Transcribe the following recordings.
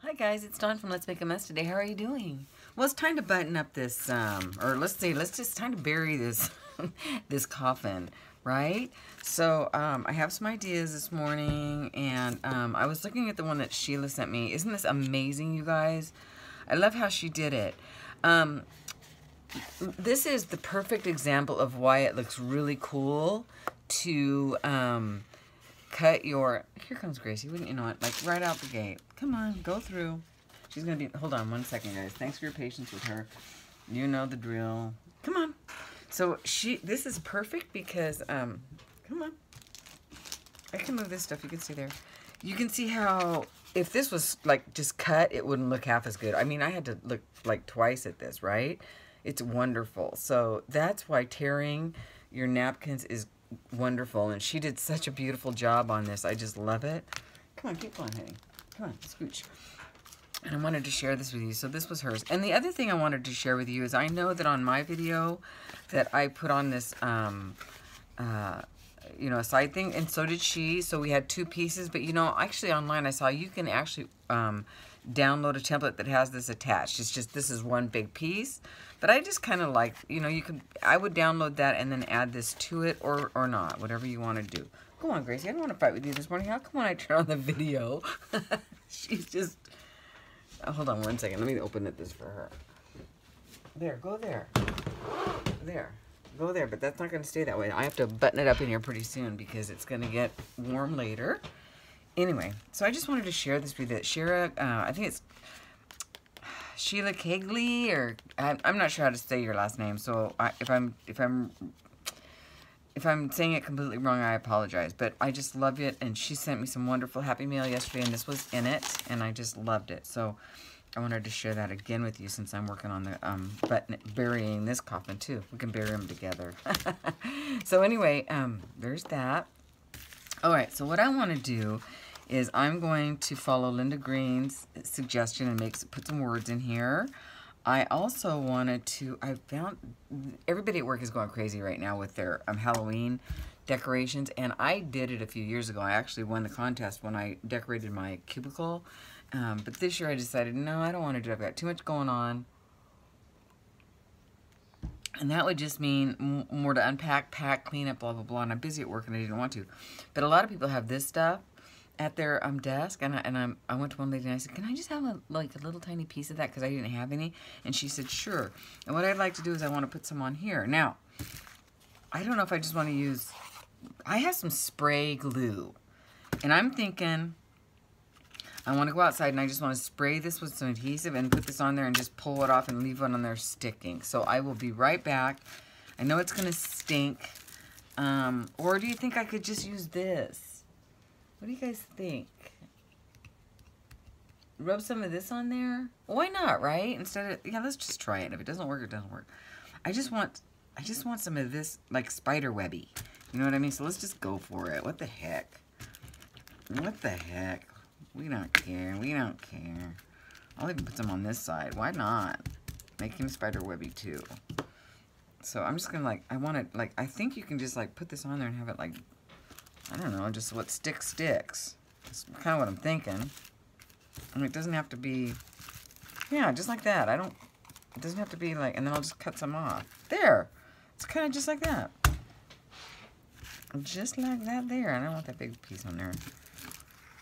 Hi guys, it's Dawn from Let's Make a Mess today. How are you doing? Well, it's time to button up this, or let's just time to bury this, this coffin, right? So, I have some ideas this morning, and I was looking at the one that Sheila sent me. Isn't this amazing, you guys? I love how she did it. This is the perfect example of why it looks really cool to, cut your, here comes Gracie, wouldn't you know it, like right out the gate. Come on, go through. She's gonna be, hold on one second guys. Thanks for your patience with her. You know the drill. Come on. So this is perfect because, come on. I can move this stuff, you can see there. You can see how, if this was like just cut, it wouldn't look half as good. I mean, I had to look like twice at this, right? It's wonderful. So that's why tearing your napkins is wonderful, and she did such a beautiful job on this. I just love it. Come on, keep going, honey. Come on, scooch. And I wanted to share this with you. So this was hers. And the other thing I wanted to share with you is I know that on my video that I put on this, you know, a side thing, and so did she. So we had two pieces, but you know, actually online I saw you can actually download a template that has this attached. It's just, this is one big piece. But I just kind of like, you know, I would download that and then add this to it or not, whatever you want to do. Go on, Gracie. I don't want to fight with you this morning. How come when I turn on the video, she's just, oh, hold on one second. Let me open this for her. There, go there. There. Go there, but that's not going to stay that way. I have to button it up in here pretty soon because it's going to get warm later. Anyway, so I just wanted to share this with you. Shira, I think it's Sheila Kegley, or I'm not sure how to say your last name. So if I'm saying it completely wrong, I apologize. But I just love it, and she sent me some wonderful Happy Mail yesterday, and this was in it, and I just loved it. So I wanted to share that again with you since I'm working on the burying this coffin too. We can bury them together. So anyway, there's that. All right. So what I want to do is I'm going to follow Linda Green's suggestion and put some words in here. I also wanted to, I found, everybody at work is going crazy right now with their Halloween decorations, and I did it a few years ago. I actually won the contest when I decorated my cubicle, but this year I decided, no, I don't want to do it. I've got too much going on. And that would just mean more to unpack, pack, clean up, blah, blah, blah, and I'm busy at work and I didn't want to. But a lot of people have this stuff at their desk, and I went to one lady and I said, can I just have a little tiny piece of that because I didn't have any? And she said, sure. And what I'd like to do is I want to put some on here. Now, I don't know if I just want to use, I have some spray glue, and I'm thinking I want to go outside and I just want to spray this with some adhesive and put this on there and just pull it off and leave it on there sticking. So I will be right back. I know it's going to stink. Or do you think I could just use this? What do you guys think? Rub some of this on there? Why not, right? Instead of, yeah, let's just try it. If it doesn't work, it doesn't work. I just want some of this, like, spider webby. You know what I mean? So let's just go for it. What the heck? What the heck? We don't care. We don't care. I'll even put some on this side. Why not? Make him spider webby too. So I'm just gonna, like, I want it, like, I think you can just, like, put this on there and have it, like, I don't know, just what sticks. That's kind of what I'm thinking. I mean, it doesn't have to be, yeah, just like that. It doesn't have to be like, and then I'll just cut some off. There. It's kind of just like that. Just like that there. I don't want that big piece on there.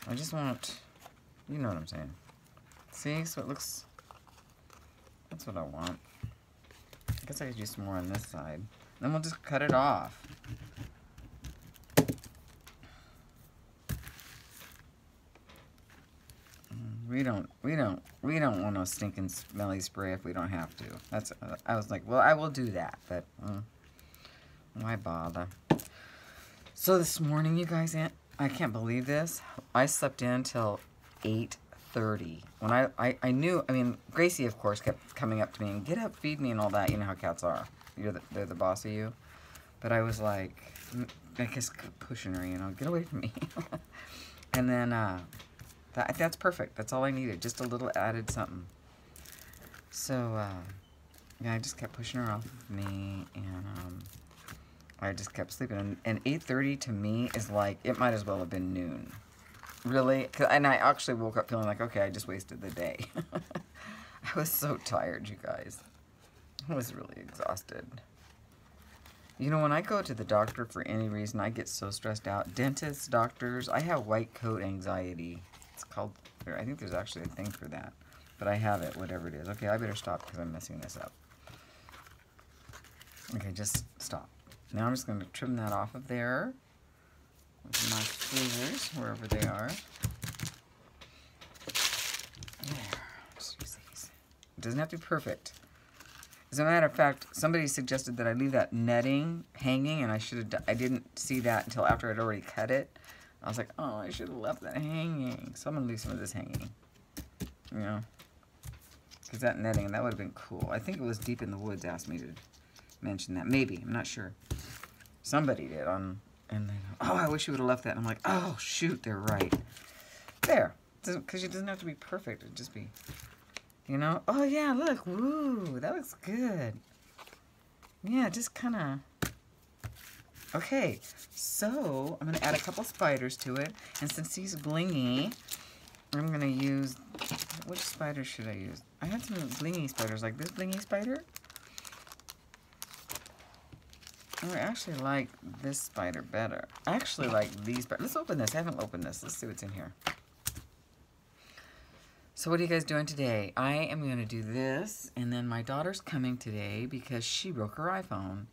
I just want, you know what I'm saying. See, so it looks, that's what I want. I guess I could use some more on this side. Then we'll just cut it off. We don't want no stinking smelly spray if we don't have to. That's, I was like, well, I will do that, but why bother? So this morning, you guys, I can't believe this. I slept in till 8:30. When I knew, I mean, Gracie, of course, kept coming up to me and get up, feed me and all that. You know how cats are. They're the boss of you. But I was like, I guess pushing her, you know, get away from me. And then, that's perfect. That's all I needed. Just a little added something. So, yeah, I just kept pushing her off of me, and I just kept sleeping. And 8:30 to me is like, it might as well have been noon. Really? And I actually woke up feeling like, okay, I just wasted the day. I was so tired, you guys. I was really exhausted. You know, when I go to the doctor for any reason, I get so stressed out. Dentists, doctors, I have white coat anxiety. It's called, I think there's actually a thing for that. But I have it, whatever it is. Okay, I better stop because I'm messing this up. Okay, just stop. Now I'm just going to trim that off of there with my scissors, wherever they are. There. Just use these. It doesn't have to be perfect. As a matter of fact, somebody suggested that I leave that netting hanging, and I didn't see that until after I'd already cut it. I was like, oh, I should have left that hanging. So I'm going to leave some of this hanging. You know? Because that netting, that would have been cool. I think it was Deep in the Woods asked me to mention that. Maybe. I'm not sure. Somebody did. And they go, oh, I wish you would have left that. And I'm like, oh, shoot, they're right. There. Because it doesn't have to be perfect. It'd just be, you know. Oh, yeah, look. Woo, that looks good. Yeah, just kind of. Okay, so I'm going to add a couple spiders to it. And since he's blingy, I'm going to use, which spider should I use? I had some blingy spiders, like this blingy spider. I actually like this spider better. I actually like these spiders. Let's open this. I haven't opened this. Let's see what's in here. So what are you guys doing today? I am going to do this, and then my daughter's coming today because she broke her iPhone.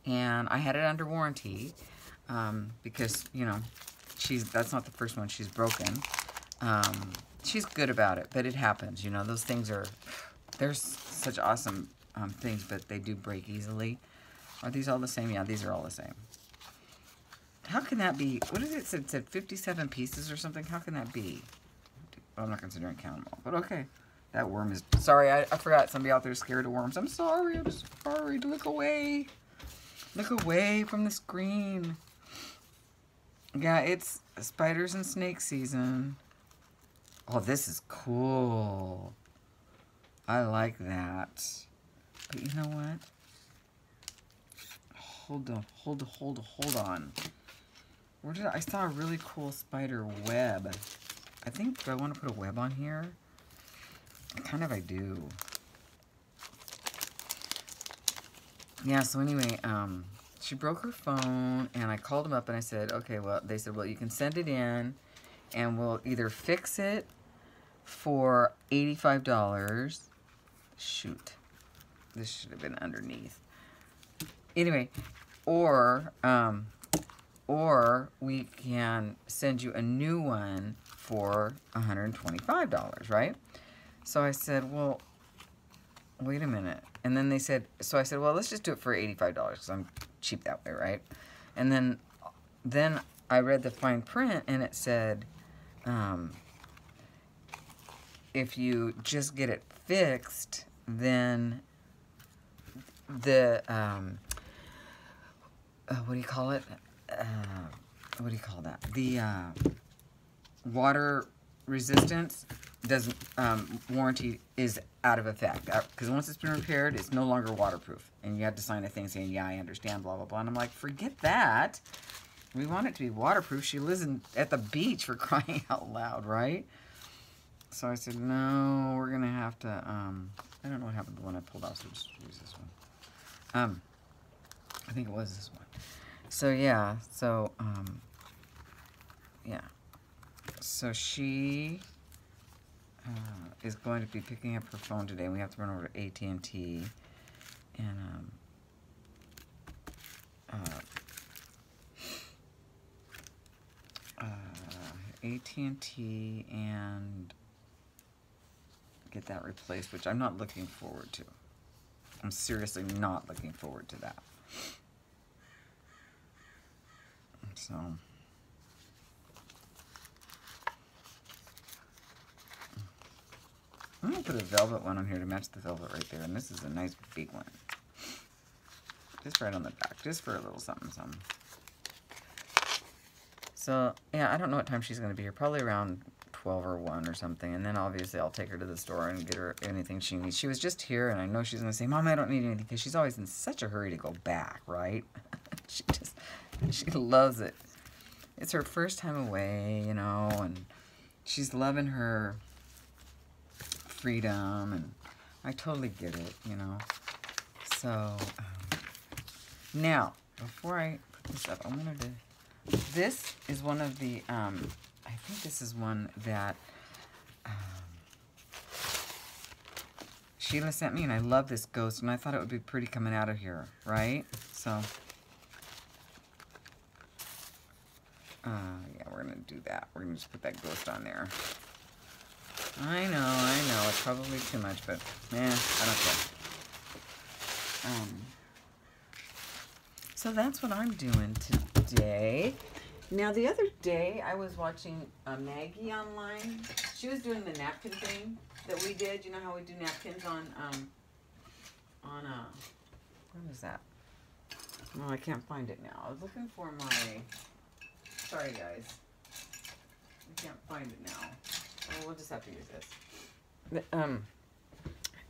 And I had it under warranty because, you know, that's not the first one she's broken. She's good about it, but it happens. You know, those things are, they're such awesome things, but they do break easily. Are these all the same? Yeah, these are all the same. How can that be? What is it? It said 57 pieces or something. How can that be? Well, I'm not considering counting them all, but okay. That worm is, sorry, I forgot somebody out there is scared of worms. I'm sorry. Look away. Look away from the screen. Yeah, it's spiders and snake season. Oh, this is cool. I like that. But you know what? Hold on. Where did I saw a really cool spider web. I think, do I want to put a web on here? Kind of I do. Yeah, so anyway, she broke her phone, and I called them up, and I said, okay, well, they said, well, you can send it in, and we'll either fix it for $85. Shoot. This should have been underneath. Anyway, or we can send you a new one for $125, right? So I said, well, wait a minute. And then they said, so I said, well, let's just do it for $85 because I'm cheap that way, right? And then I read the fine print, and it said, if you just get it fixed, then the, what do you call it? What do you call that? The water resistance doesn't, warranty is out of effect. Because once it's been repaired, it's no longer waterproof. And you have to sign a thing saying, yeah, I understand, blah, blah, blah. And I'm like, forget that. We want it to be waterproof. She lives at the beach, for crying out loud, right? So I said, no, we're going to have to, I don't know what happened to the one I pulled off, so just use this one. I think it was this one. So, yeah, so, yeah. So she is going to be picking up her phone today. We have to run over to AT&T and AT&T and get that replaced, which I'm not looking forward to. I'm seriously not looking forward to that. So I'm going to put a velvet one on here to match the velvet right there. And this is a nice big one. Just right on the back. Just for a little something, something. So, yeah, I don't know what time she's going to be here. Probably around 12 or 1 or something. And then, obviously, I'll take her to the store and get her anything she needs. She was just here, and I know she's going to say, Mom, I don't need anything. Because she's always in such a hurry to go back, right? She loves it. it's her first time away, you know, and she's loving her freedom, and I totally get it, you know. So, now, before I put this up, I wanted to, this is one of the, I think this is one that Sheila sent me, and I love this ghost, and I thought it would be pretty coming out of here, right? So, yeah, we're going to do that. We're going to just put that ghost on there. I know, it's probably too much, but, I don't care. So that's what I'm doing today. Now, the other day, I was watching Maggie online. She was doing the napkin thing that we did. You know how we do napkins on what was that? No, I can't find it now. I was looking for my, sorry guys. I can't find it now. Well, we'll just have to use this.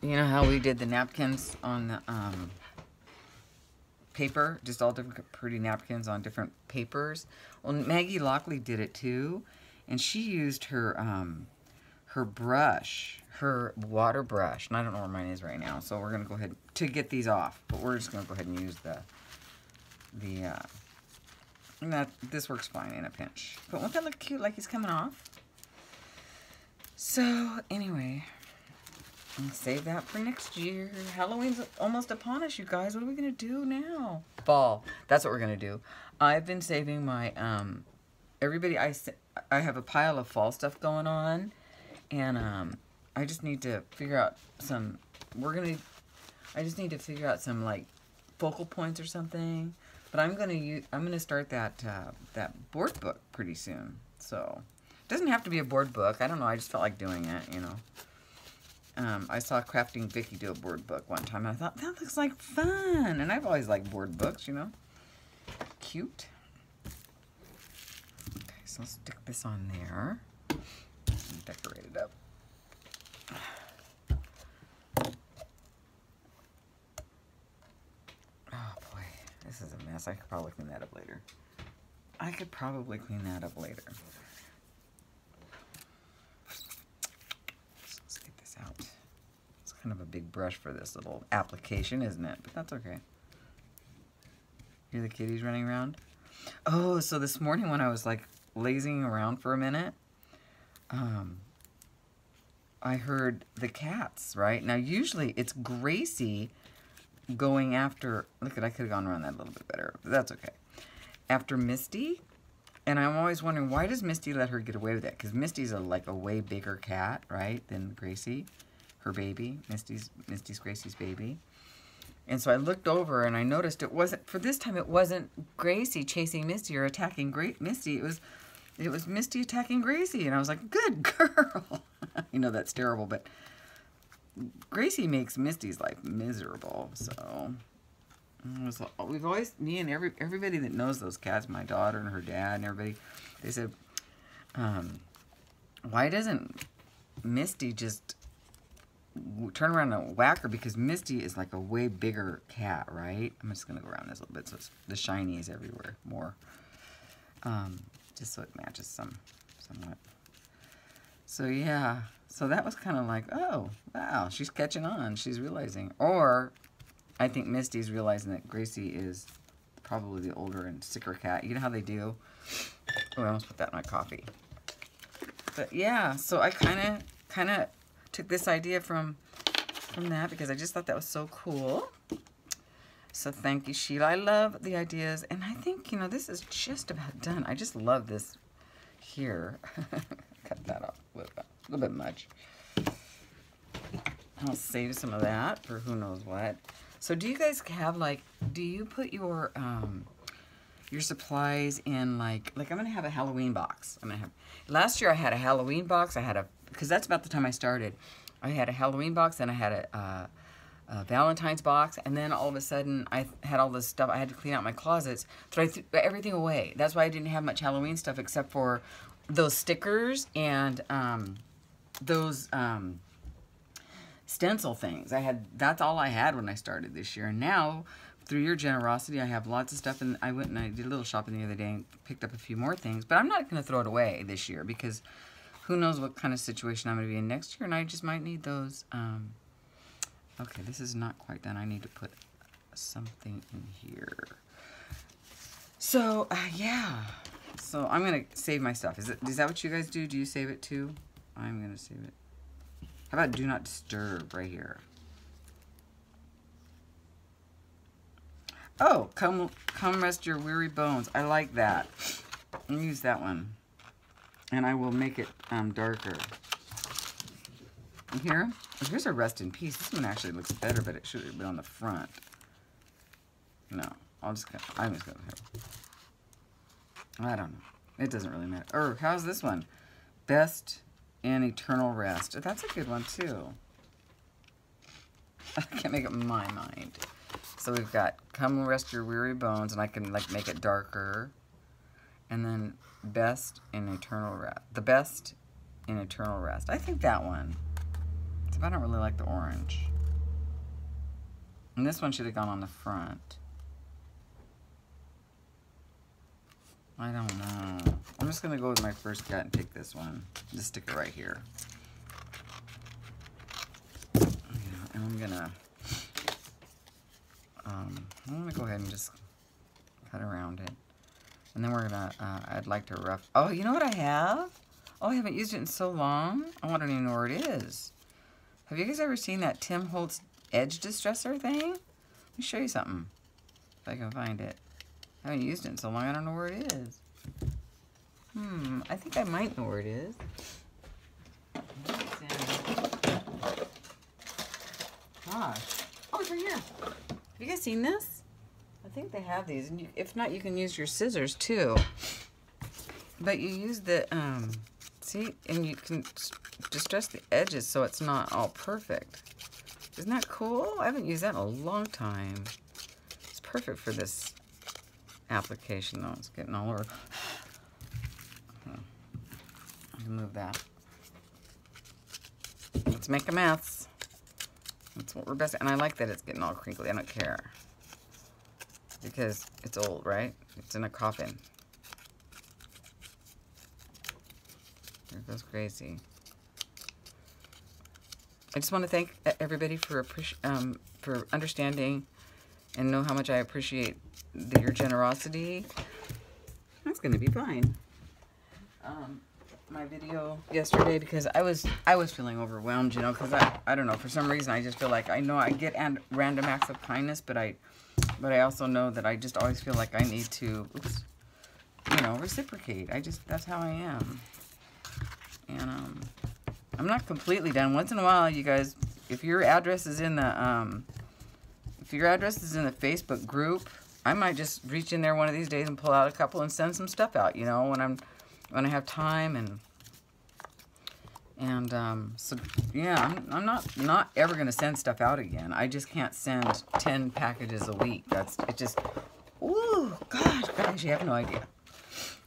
You know how we did the napkins on the paper, just all different pretty napkins on different papers. Well, Maggie Lockley did it too, and she used her her brush, her water brush, and I don't know where mine is right now, so we're gonna go ahead to get these off, but we're just gonna go ahead and use this works fine in a pinch. But won't that look cute, like he's coming off? So anyway, I'll save that for next year. Halloween's almost upon us, you guys. What are we gonna do now? Fall. That's what we're gonna do. I've been saving my everybody. I have a pile of fall stuff going on, and I just need to figure out some. I just need to figure out some like focal points or something. But I'm gonna start that board book pretty soon. So it doesn't have to be a board book. I don't know. I just felt like doing it. You know. I saw Crafting Vicky do a board book one time, and I thought, that looks like fun. And I've always liked board books, you know. Cute. Okay, so I'll stick this on there. And decorate it up. Oh, boy. This is a mess. I could probably clean that up later. Kind of a big brush for this little application, isn't it? But that's okay. Hear the kitties running around? Oh, so this morning when I was like lazing around for a minute, I heard the cats, right? Now usually it's Gracie going after, look at, I could have gone around that a little bit better, but that's okay. After Misty, and I'm always wondering, why does Misty let her get away with it? Because Misty's like a way bigger cat, right, than Gracie. Her baby, Misty's Gracie's baby. And so I looked over and I noticed it wasn't, for this time it wasn't Gracie chasing Misty or attacking Misty. It was Misty attacking Gracie. And I was like, good girl. You know, that's terrible, but Gracie makes Misty's life miserable. So we've always, me and everybody that knows those cats, my daughter and her dad and everybody, they said, why doesn't Misty just turn around and whack her, because Misty is like a way bigger cat, right? I'm just going to go around this a little bit so the shiny is everywhere more. Just so it matches somewhat. So yeah, so that was kind of like, oh, wow, she's catching on. She's realizing. Or I think Misty's realizing that Gracie is probably the older and sicker cat. You know how they do? Oh, I almost put that in my coffee. But yeah, so I kind of took this idea from that because I just thought that was so cool. So thank you, Sheila. I love the ideas, and I think, you know, this is just about done. I just love this here. Cut that off a little bit much. I'll save some of that for who knows what. So do you guys have, like, do you put your supplies in, like I'm going to have a Halloween box. Last year I had a Halloween box. Because that's about the time I started. I had a Halloween box, and I had a Valentine's box, and then all of a sudden I had all this stuff. I had to clean out my closets, so I threw everything away. That's why I didn't have much Halloween stuff except for those stickers and those stencil things. That's all I had when I started this year. And now through your generosity, I have lots of stuff, and I went and I did a little shopping the other day and picked up a few more things, but I'm not going to throw it away this year because who knows what kind of situation I'm going to be in next year, and I just might need those. Okay, this is not quite done. I need to put something in here. So, yeah. So, I'm going to save my stuff. Is that what you guys do? Do you save it too? I'm going to save it. How about do not disturb right here? Oh, come rest your weary bones. I like that. I'll use that one. And I will make it darker. And here? Oh, here's a rest in peace. This one actually looks better, but it should have been on the front. No, I'm just gonna I don't know. It doesn't really matter. Or how's this one? Best in eternal rest. That's a good one too. I can't make up my mind. So we've got come rest your weary bones, and I can like make it darker. And then best in eternal rest. The best in eternal rest. I think that one. I don't really like the orange. And this one should have gone on the front. I don't know. I'm just going to go with my first cut and pick this one. Just stick it right here. Yeah, and I'm going to go ahead and just cut around it. And then we're going to, I'd like to rough. Oh, you know what I have? Oh, I haven't used it in so long. I don't even know where it is. Have you guys ever seen that Tim Holtz edge distressor thing? Let me show you something. If I can find it. I haven't used it in so long, I don't know where it is. I think I might know where it is. Gosh. Oh, it's right here. Have you guys seen this? I think they have these. And if not, you can use your scissors too. But you use the, see, and you can distress the edges so it's not all perfect. Isn't that cool? I haven't used that in a long time. It's perfect for this application though. It's getting all over. I can move that. Let's make a mess. That's what we're best at. And I like that it's getting all crinkly. I don't care. Because it's old, right? It's in a coffin. There goes Gracie. I just want to thank everybody for understanding and know how much I appreciate your generosity. That's going to be fine. My video yesterday, because I was feeling overwhelmed, you know, because I don't know, for some reason I just feel like I know I get random acts of kindness, but I also know that I just always feel like I need to, you know, reciprocate. That's how I am. And I'm not completely done. Once in a while, you guys, if your address is in the Facebook group, I might just reach in there one of these days and pull out a couple and send some stuff out, you know, when I have time. And so yeah, I'm not ever gonna send stuff out again. I just can't send 10 packages a week. It just, ooh, gosh, guys, you have no idea.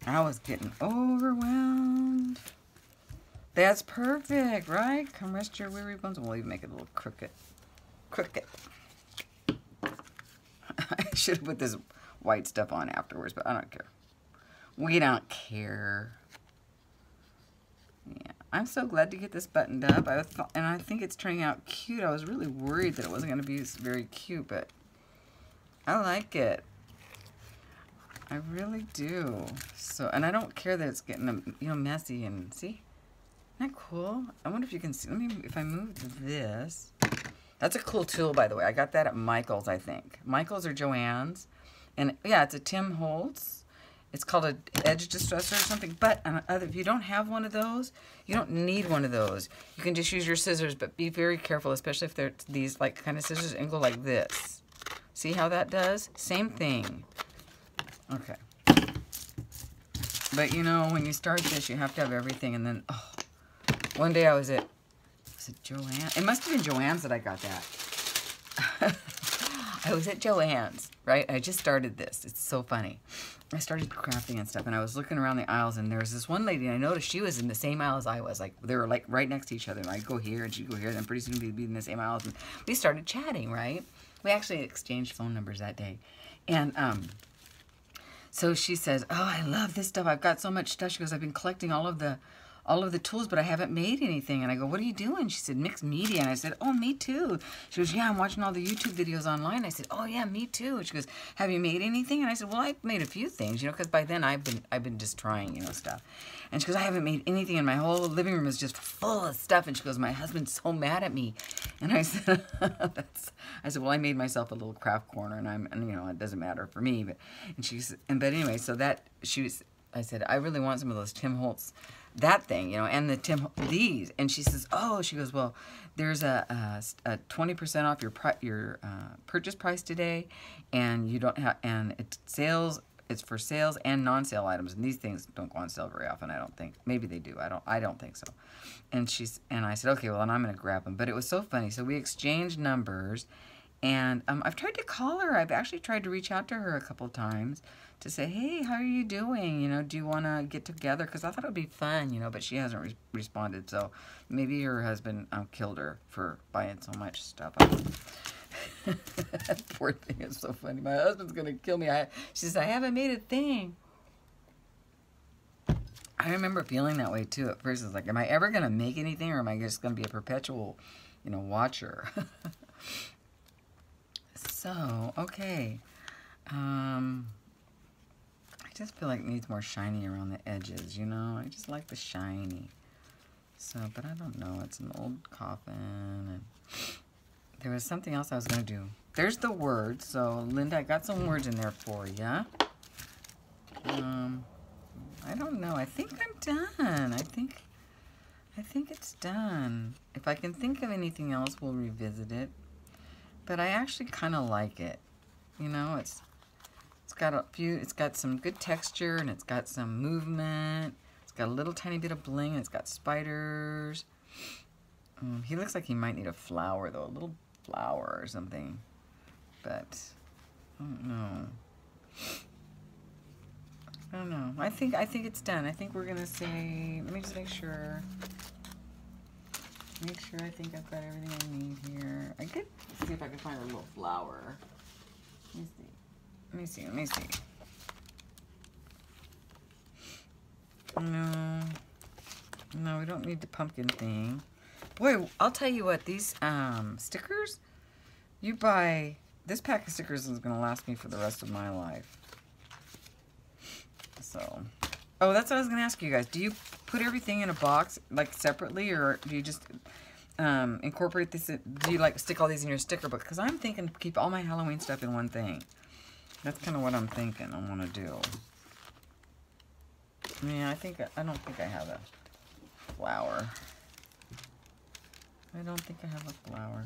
I was getting overwhelmed. That's perfect, right? Come rest your weary bones. We'll even make it a little crooked. I should have put this white stuff on afterwards, but I don't care. We don't care. Yeah, I'm so glad to get this buttoned up. And I think it's turning out cute. I was really worried that it wasn't going to be very cute, but I like it. I really do. So, and I don't care that it's getting, you know, messy and see. Isn't that cool? I wonder if you can see. Let me, if I move this. That's a cool tool, by the way. I got that at Michael's, I think. Michael's or Joann's. And yeah, it's a Tim Holtz. It's called an edge distressor or something. But if you don't have one of those, you don't need one of those. You can just use your scissors, but be very careful, especially if they're these like kind of scissors, and go like this. See how that does? Same thing. Okay. But you know, when you start this, you have to have everything. And then, oh, one day was it Joanne? It must have been Joann's that I got that. I was at Joann's, right? I just started this. It's so funny. I started crafting and stuff, and I was looking around the aisles, and there was this one lady, and I noticed she was in the same aisle as I was. Like, they were, like, right next to each other. And I'd go here, and she'd go here, and then pretty soon we'd be in the same aisles. And we started chatting, right? We actually exchanged phone numbers that day. And so she says, oh, I love this stuff. I've got so much stuff. She goes, I've been collecting all of the tools, but I haven't made anything. And I go, what are you doing? She said, mixed media. And I said, oh, me too. She goes, yeah, I'm watching all the YouTube videos online. I said, oh, yeah, me too. She goes, have you made anything? And I said, well, I've made a few things, you know, because by then I've been just trying, you know, stuff. And she goes, I haven't made anything, and my whole living room is just full of stuff. And she goes, my husband's so mad at me. And I said, well, I made myself a little craft corner, and you know, it doesn't matter for me. But anyway, so I said, I really want some of those Tim Holtz, that thing, you know, and these. And she says, oh, she goes, well, there's a 20% off your purchase price today, and you don't have, and it's for sales and non-sale items, and these things don't go on sale very often, I don't think. Maybe they do. I don't think so. And I said, okay, well, and I'm going to grab them. But it was so funny. So we exchanged numbers, and I've tried to call her. I've actually tried to reach out to her a couple of times to say, hey, how are you doing? You know, do you want to get together? Because I thought it would be fun, you know, but she hasn't responded. So maybe her husband killed her for buying so much stuff. Poor thing, it's so funny. My husband's gonna kill me. She says, I haven't made a thing. I remember feeling that way too at first. It's like, am I ever gonna make anything, or am I just gonna be a perpetual, you know, watcher? So, okay. I just feel like it needs more shiny around the edges, you know? I just like the shiny. So, but I don't know. It's an old Coffin, and there was something else I was going to do. There's the words. So, Linda, I got some words in there for you. I don't know. I think I'm done. I think it's done. If I can think of anything else, we'll revisit it. But I actually kind of like it. You know, it's got some good texture, and it's got some movement. It's got a little tiny bit of bling, and it's got spiders. He looks like he might need a flower, though. A little flower or something. But I don't know. I don't know. I think it's done. I think we're gonna say, let me just make sure. Make sure I think I've got everything I need here. I could see if I can find a little flower. Let me see. No, we don't need the pumpkin thing. Boy, I'll tell you what, these stickers, you buy, this pack of stickers is gonna last me for the rest of my life. So, oh, that's what I was gonna ask you guys. Do you put everything in a box, like separately, or do you just incorporate this? Do you like stick all these in your sticker book? Because I'm thinking keep all my Halloween stuff in one thing. That's kind of what I'm thinking I want to do. Yeah, I don't think I have a flower. I don't think I have a flower.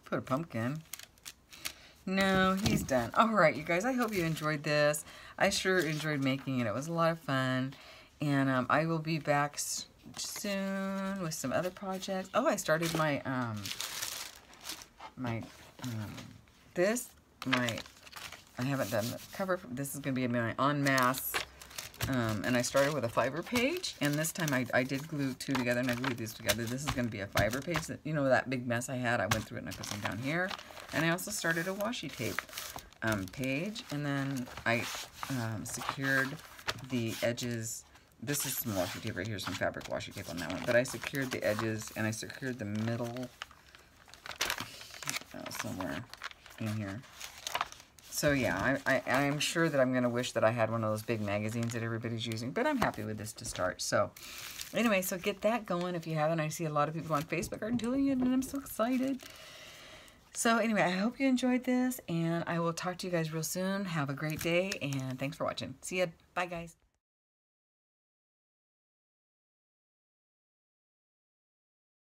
Put a pumpkin. No, he's done. All right, you guys, I hope you enjoyed this. I sure enjoyed making it. It was a lot of fun. And I will be back soon with some other projects. Oh, I started my, I haven't done the cover. This is going to be my en masse. And I started with a fiber page, and this time I did glue two together, and I glued these together. This is going to be a fiber page. That, you know, that big mess I had, I went through it and I put some down here. And I also started a washi tape page, and then I secured the edges. This is some washi tape right here, some fabric washi tape on that one. But I secured the edges, and I secured the middle somewhere in here. So yeah, I'm sure that I'm going to wish that I had one of those big magazines that everybody's using, but I'm happy with this to start. So anyway, so get that going if you haven't. I see a lot of people on Facebook are doing it, and I'm so excited. So anyway, I hope you enjoyed this, and I will talk to you guys real soon. Have a great day, and thanks for watching. See ya. Bye, guys.